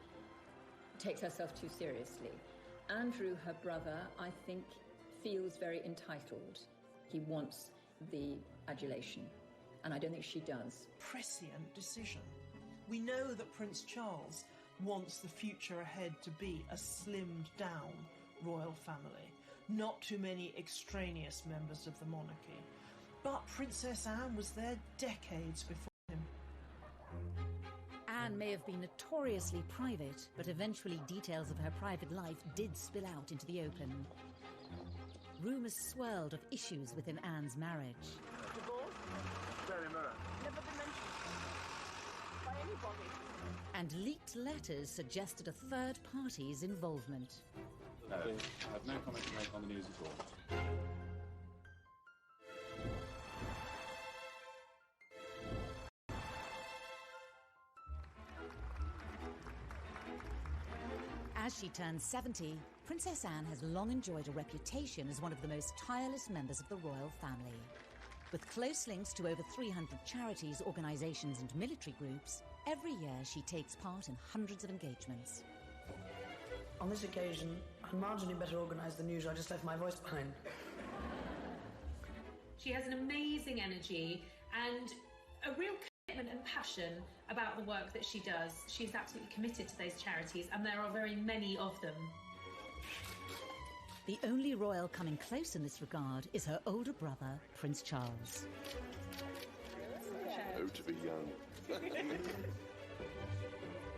takes herself too seriously. Andrew, her brother, I think, feels very entitled. He wants the adulation. And I don't think she does. Prescient decision. We know that Prince Charles wants the future ahead to be a slimmed-down royal family. Not too many extraneous members of the monarchy. But Princess Anne was there decades before him. Anne may have been notoriously private, but eventually details of her private life did spill out into the open. Rumours swirled of issues within Anne's marriage. Never been mentioned by anybody. And leaked letters suggested a third party's involvement. No, I have no comment to make on the news at all. As she turns 70, Princess Anne has long enjoyed a reputation as one of the most tireless members of the royal family. With close links to over 300 charities, organisations and military groups, every year she takes part in hundreds of engagements. On this occasion, I'm marginally better organised than usual. I just left my voice behind. She has an amazing energy and a real commitment and passion about the work that she does. She's absolutely committed to those charities, and there are very many of them. The only royal coming close in this regard is her older brother, Prince Charles. Oh, to be young.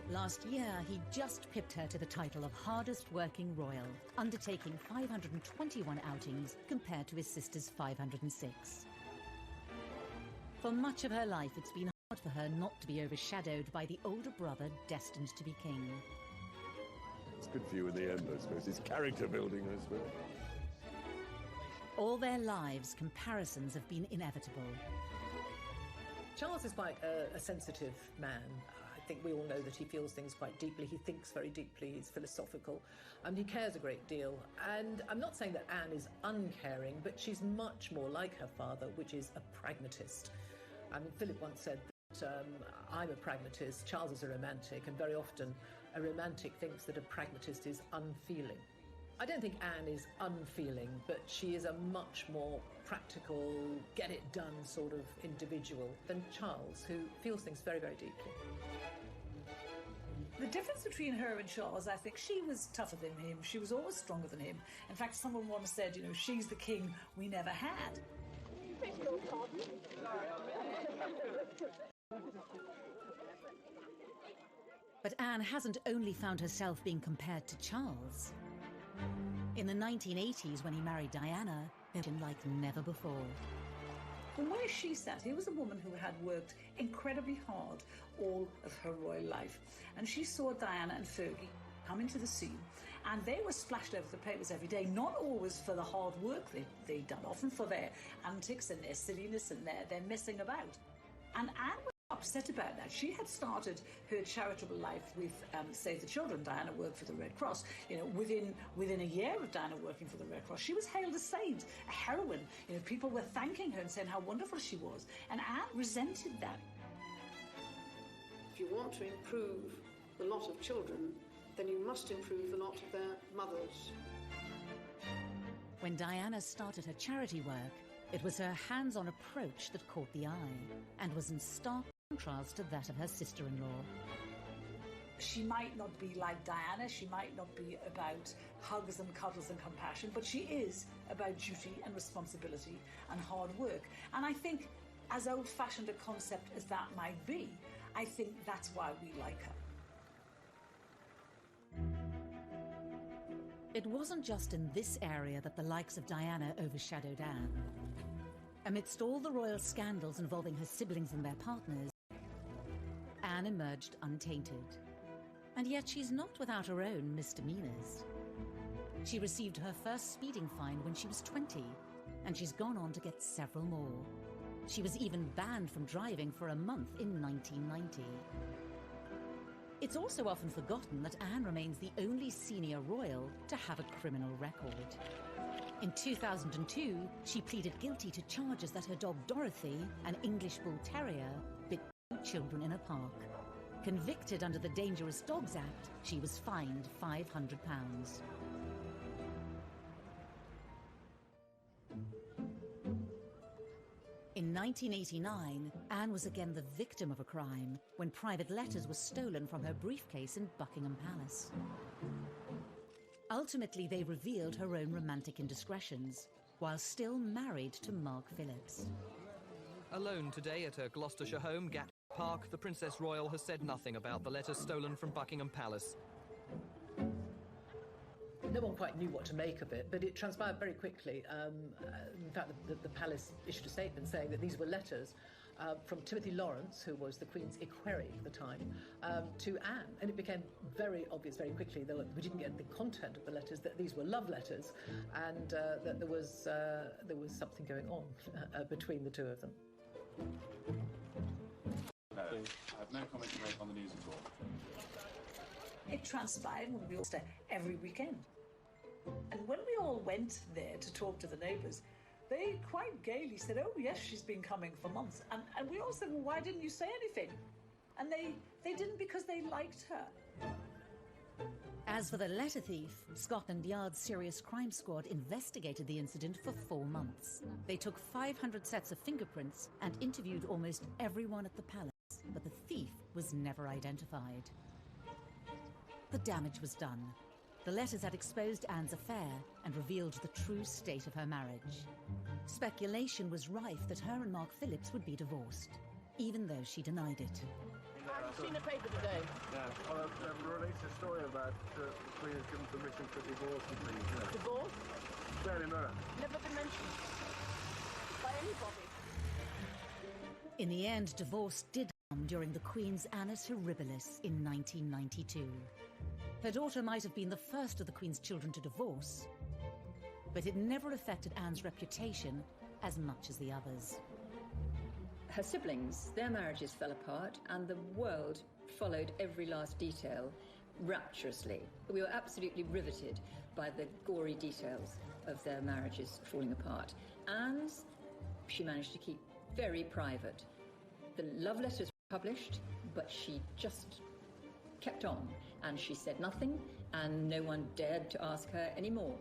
Last year, he just pipped her to the title of hardest working royal, undertaking 521 outings compared to his sister's 506. For much of her life, it's been hard for her not to be overshadowed by the older brother destined to be king. It's good for you in the end, I suppose. It's character building, I suppose. All their lives, comparisons have been inevitable. Charles is quite a sensitive man. I think we all know that he feels things quite deeply. He thinks very deeply. He's philosophical. He cares a great deal. And I'm not saying that Anne is uncaring, but she's much more like her father, which is a pragmatist. I mean, Philip once said that I'm a pragmatist, Charles is a romantic, and very often a romantic thinks that a pragmatist is unfeeling. I don't think Anne is unfeeling, but she is a much more practical, get-it-done sort of individual than Charles, who feels things very, very deeply. The difference between her and Charles, I think she was tougher than him. She was always stronger than him. In fact, someone once said, you know, she's the king we never had. But Anne hasn't only found herself being compared to Charles. In the 1980s, when he married Diana, they'd been like never before. From where she sat, he was a woman who had worked incredibly hard all of her royal life. And she saw Diana and Fergie come into the scene, and they were splashed over the papers every day, not always for the hard work they'd done, often for their antics and their silliness and their messing about. And Anne was upset about that. She had started her charitable life with Save the Children. Diana worked for the Red Cross. You know, within a year of Diana working for the Red Cross, she was hailed a saint, a heroine. You know, people were thanking her and saying how wonderful she was. And Anne resented that. If you want to improve the lot of children, then you must improve the lot of their mothers. When Diana started her charity work, it was her hands-on approach that caught the eye and was in stark contrast to that of her sister-in-law. She might not be like Diana, she might not be about hugs and cuddles and compassion, but she is about duty and responsibility and hard work. And I think, as old-fashioned a concept as that might be, I think that's why we like her. It wasn't just in this area that the likes of Diana overshadowed Anne. Amidst all the royal scandals involving her siblings and their partners, Anne emerged untainted. And yet she's not without her own misdemeanors. She received her first speeding fine when she was 20, and she's gone on to get several more. She was even banned from driving for a month in 1990. It's also often forgotten that Anne remains the only senior royal to have a criminal record. In 2002, she pleaded guilty to charges that her dog Dorothy, an English Bull Terrier, bit children in a park. Convicted under the Dangerous Dogs Act, she was fined £500. In 1989, Anne was again the victim of a crime when private letters were stolen from her briefcase in Buckingham Palace. Ultimately, they revealed her own romantic indiscretions, while still married to Mark Phillips. Alone today at her Gloucestershire home, Gatwick Park, the Princess Royal has said nothing about the letters stolen from Buckingham Palace. No one quite knew what to make of it, but it transpired very quickly. In fact, the palace issued a statement saying that these were letters from Timothy Lawrence, who was the Queen's equerry at the time, to Anne. And it became very obvious very quickly, though we didn't get the content of the letters, that these were love letters and that there was something going on between the two of them. No, I have no comment to make on the news at all. It transpired when we all stayed every weekend. And when we all went there to talk to the neighbours, they quite gaily said, oh, yes, she's been coming for months. And we all said, well, why didn't you say anything? And they didn't, because they liked her. As for the letter thief, Scotland Yard's Serious Crime Squad investigated the incident for 4 months. They took 500 sets of fingerprints and interviewed almost everyone at the palace, but the thief was never identified. The damage was done. The letters had exposed Anne's affair and revealed the true state of her marriage. Speculation was rife that her and Mark Phillips would be divorced, even though she denied it. I've seen a paper today. Yeah. Well, I've released a story about the Queen has given permission for divorce and things. Yeah. Divorce? Daily Mirror. Never been mentioned by anybody. In the end, divorce did come during the Queen's Annus Horribilis in 1992. Her daughter might have been the first of the Queen's children to divorce, but it never affected Anne's reputation as much as the others. Her siblings, their marriages fell apart, and the world followed every last detail rapturously. We were absolutely riveted by the gory details of their marriages falling apart. Anne's, she managed to keep very private. The love letters were published, but she just kept on, and she said nothing, and no one dared to ask her anymore.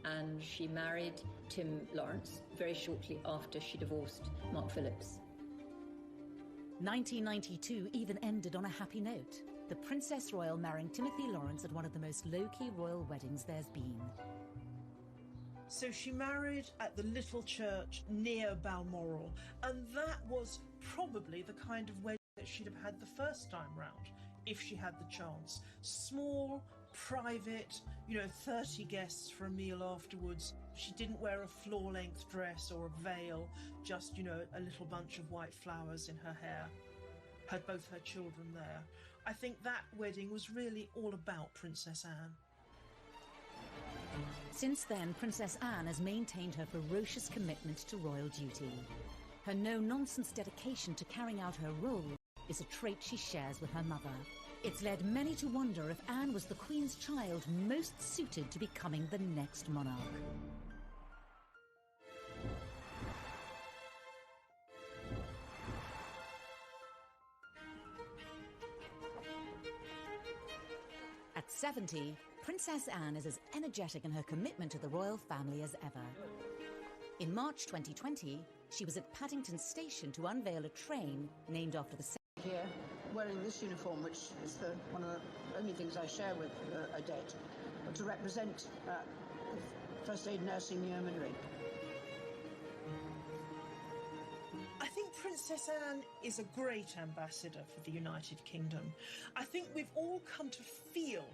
And she married Tim Lawrence very shortly after she divorced Mark Phillips. 1992 even ended on a happy note. The Princess Royal marrying Timothy Lawrence at one of the most low-key royal weddings there's been. So she married at the little church near Balmoral, and that was probably the kind of wedding that she'd have had the first time round, if she had the chance. Small, private, 30 guests for a meal afterwards. She didn't wear a floor-length dress or a veil, just, a little bunch of white flowers in her hair. Had both her children there. I think that wedding was really all about Princess Anne. Since then, Princess Anne has maintained her ferocious commitment to royal duty. Her no-nonsense dedication to carrying out her role is a trait she shares with her mother. It's led many to wonder if Anne was the Queen's child most suited to becoming the next monarch. At 70, Princess Anne is as energetic in her commitment to the royal family as ever. In March 2020, she was at Paddington Station to unveil a train named after the Here, wearing this uniform, which is one of the only things I share with Odette, to represent First Aid Nursing Yeomanry. I think Princess Anne is a great ambassador for the United Kingdom. I think we've all come to feel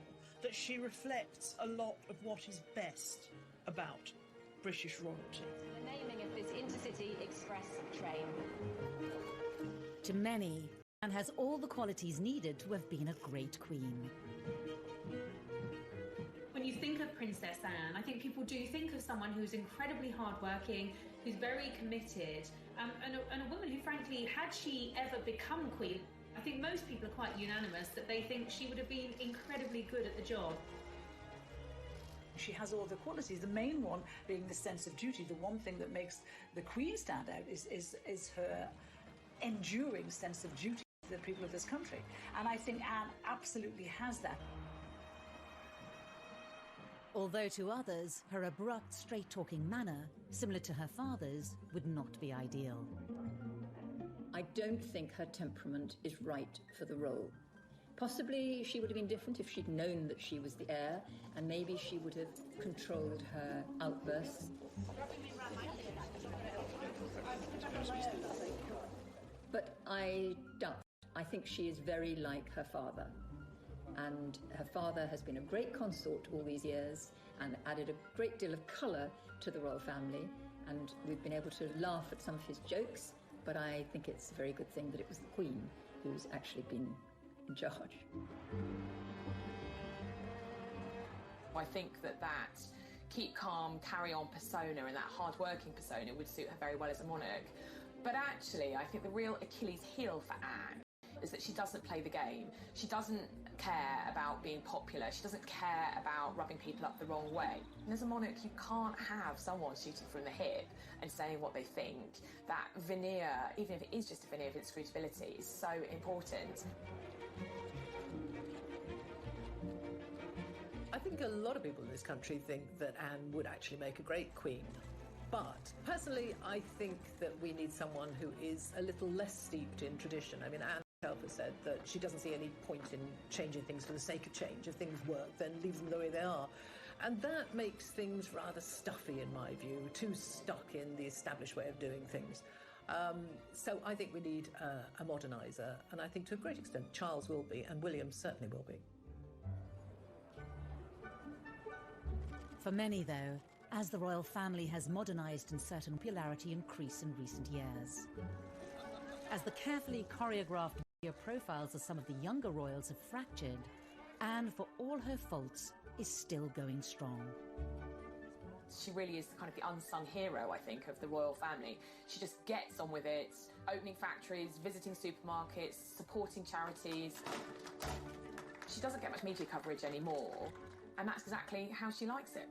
that she reflects a lot of what is best about British royalty. The naming of this intercity express train. To many, Anne has all the qualities needed to have been a great queen. When you think of Princess Anne, I think people do think of someone who's incredibly hardworking, who's very committed, and a woman who, frankly, had she ever become queen, I think most people are quite unanimous that they think she would have been incredibly good at the job. She has all the qualities, the main one being the sense of duty. The one thing that makes the Queen stand out is her enduring sense of duty to the people of this country. And I think Anne absolutely has that. Although to others, her abrupt, straight-talking manner, similar to her father's, would not be ideal. I don't think her temperament is right for the role. Possibly she would have been different if she'd known that she was the heir, and maybe she would have controlled her outbursts. But I doubt. I think she is very like her father. And her father has been a great consort all these years and added a great deal of colour to the royal family, and we've been able to laugh at some of his jokes, but I think it's a very good thing that it was the Queen who's actually been in charge. I think that keep calm, carry on persona and that hard-working persona would suit her very well as a monarch. But actually, I think the real Achilles heel for Anne is that she doesn't play the game. She doesn't care about being popular. She doesn't care about rubbing people up the wrong way. And as a monarch, you can't have someone shooting from the hip and saying what they think. That veneer, even if it is just a veneer of inscrutability, is so important. I think a lot of people in this country think that Anne would actually make a great queen. But personally, I think that we need someone who is a little less steeped in tradition. I mean, Anne herself has said that she doesn't see any point in changing things for the sake of change. If things work, then leave them the way they are. And that makes things rather stuffy, in my view, too stuck in the established way of doing things. So I think we need a moderniser, and I think to a great extent Charles will be, and William certainly will be. For many, though, as the royal family has modernised and certain popularity increase in recent years. As the carefully choreographed media profiles of some of the younger royals have fractured, Anne, for all her faults, is still going strong. She really is kind of the unsung hero, I think, of the royal family. She just gets on with it, opening factories, visiting supermarkets, supporting charities. She doesn't get much media coverage anymore, and that's exactly how she likes it.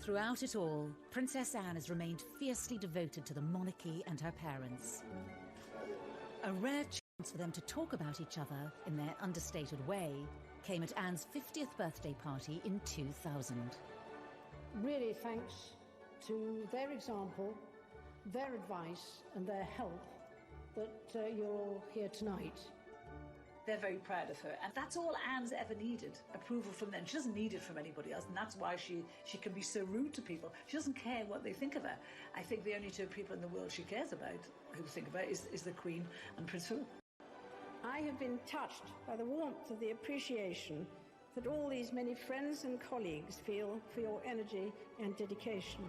Throughout it all, Princess Anne has remained fiercely devoted to the monarchy and her parents. A rare chance for them to talk about each other in their understated way came at Anne's 50th birthday party in 2000. Really thanks to their example, their advice and their help that you're all here tonight. They're very proud of her, and that's all Anne's ever needed, approval from them. She doesn't need it from anybody else, and that's why she can be so rude to people. She doesn't care what they think of her. I think the only two people in the world she cares about, who think about, is the Queen and Prince Philip. I have been touched by the warmth of the appreciation that all these many friends and colleagues feel for your energy and dedication.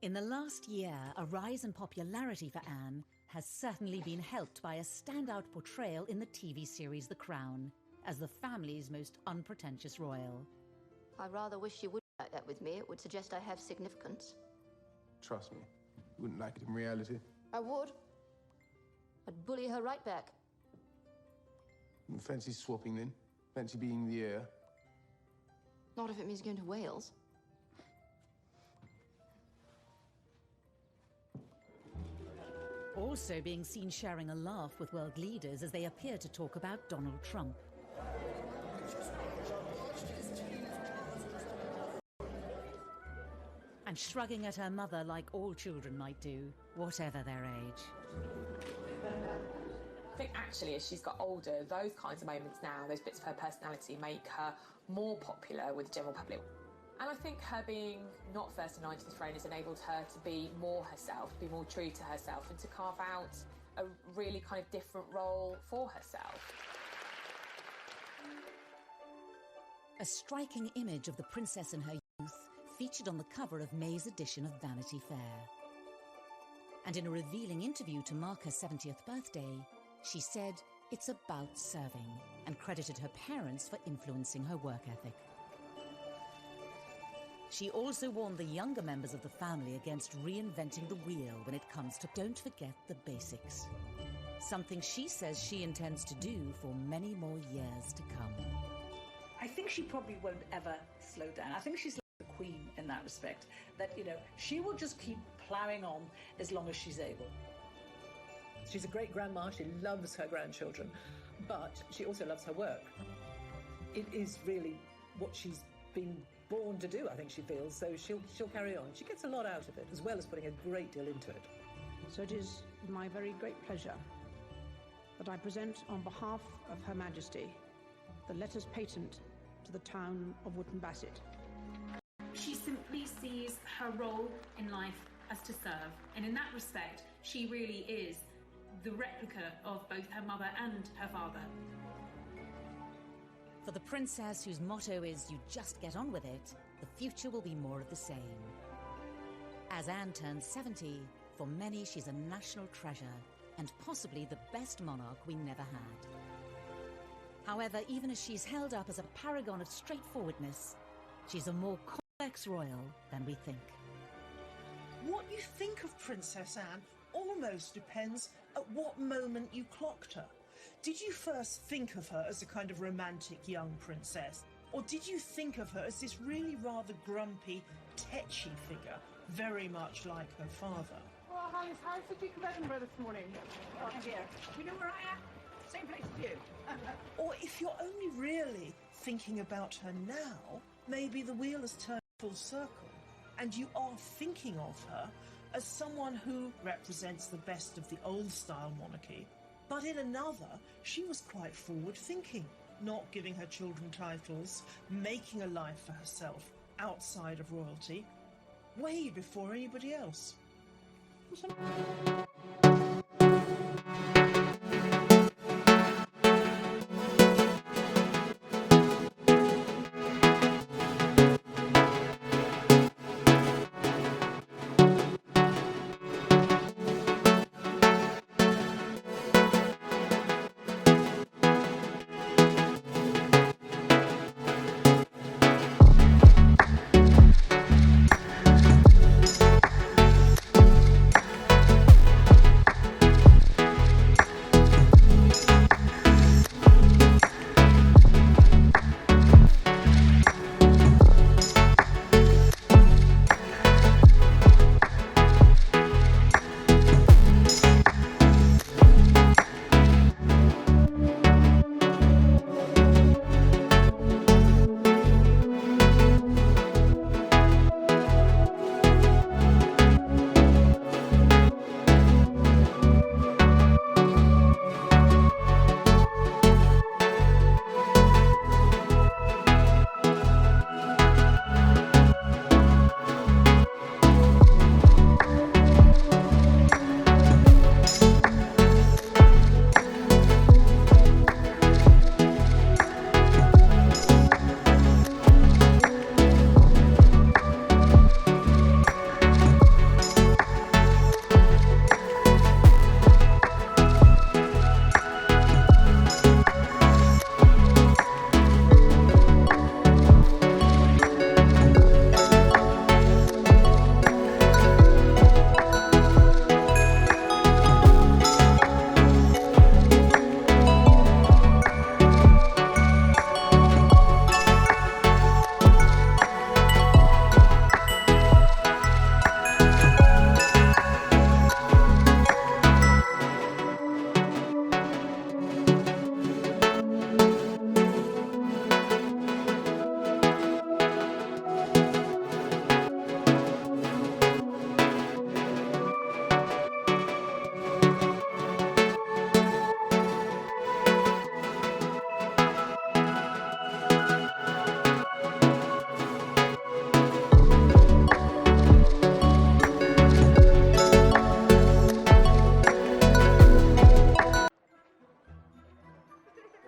In the last year, a rise in popularity for Anne has certainly been helped by a standout portrayal in the TV series The Crown as the family's most unpretentious royal. I rather wish you wouldn't like that with me. It would suggest I have significance. Trust me, you wouldn't like it in reality. I would. I'd bully her right back. Fancy swapping then? Fancy being the heir? Not if it means going to Wales. Also being seen sharing a laugh with world leaders as they appear to talk about Donald Trump. And shrugging at her mother like all children might do, whatever their age. I think actually as she's got older, those kinds of moments now, those bits of her personality make her more popular with the general public. And I think her being not first in line to the throne has enabled her to be more herself, be more true to herself, and to carve out a really kind of different role for herself. A striking image of the princess in her youth featured on the cover of May's edition of Vanity Fair. And in a revealing interview to mark her 70th birthday, she said it's about serving, and credited her parents for influencing her work ethic. She also warned the younger members of the family against reinventing the wheel when it comes to don't forget the basics. Something she says she intends to do for many more years to come. I think she probably won't ever slow down. I think she's like the Queen in that respect, that, you know, she will just keep ploughing on as long as she's able. She's a great grandma, she loves her grandchildren, but she also loves her work. It is really what she's been born to do, I think she feels, so she'll carry on. She gets a lot out of it, as well as putting a great deal into it. So it is my very great pleasure that I present on behalf of Her Majesty the letters patent to the town of Wootton Bassett. She simply sees her role in life as to serve, and in that respect, she really is the replica of both her mother and her father. For the princess whose motto is "you just get on with it," the future will be more of the same. As Anne turns 70, for many she's a national treasure and possibly the best monarch we never had. However, even as she's held up as a paragon of straightforwardness, she's a more complex ex-royal than we think. What you think of Princess Anne almost depends at what moment you clocked her. Did you first think of her as a kind of romantic young princess? Or did you think of her as this really rather grumpy, tetchy figure, very much like her father? Well, how's the Duke of Edinburgh this morning? Oh dear. Do you know where I am? Same place as you. Or if you're only really thinking about her now, maybe the wheel has turned full circle, and you are thinking of her as someone who represents the best of the old-style monarchy, but in another, she was quite forward-thinking, not giving her children titles, making a life for herself outside of royalty, way before anybody else.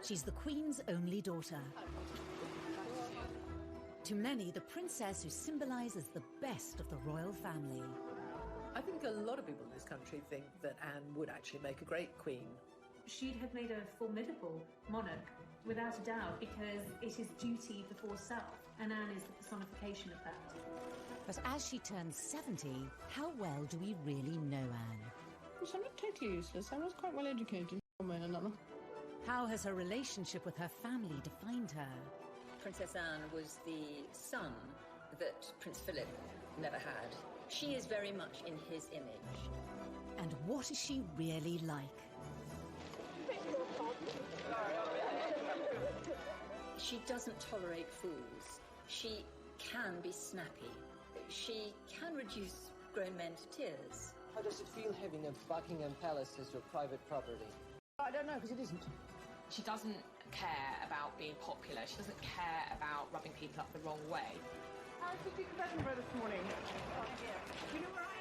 She's the Queen's only daughter. To many, the princess who symbolises the best of the royal family. I think a lot of people in this country think that Anne would actually make a great queen. She'd have made a formidable monarch, without a doubt, because it is duty before self, and Anne is the personification of that. But as she turns 70, how well do we really know Anne? Well, I'm not totally useless. I was quite well educated, one way or another. How has her relationship with her family defined her? Princess Anne was the son that Prince Philip never had. She is very much in his image. And what is she really like? She doesn't tolerate fools. She can be snappy. She can reduce grown men to tears. How does it feel having a Buckingham Palace as your private property? I don't know, because it isn't. She doesn't care about being popular. She doesn't care about rubbing people up the wrong way. How's the Duke of Edinburgh this morning?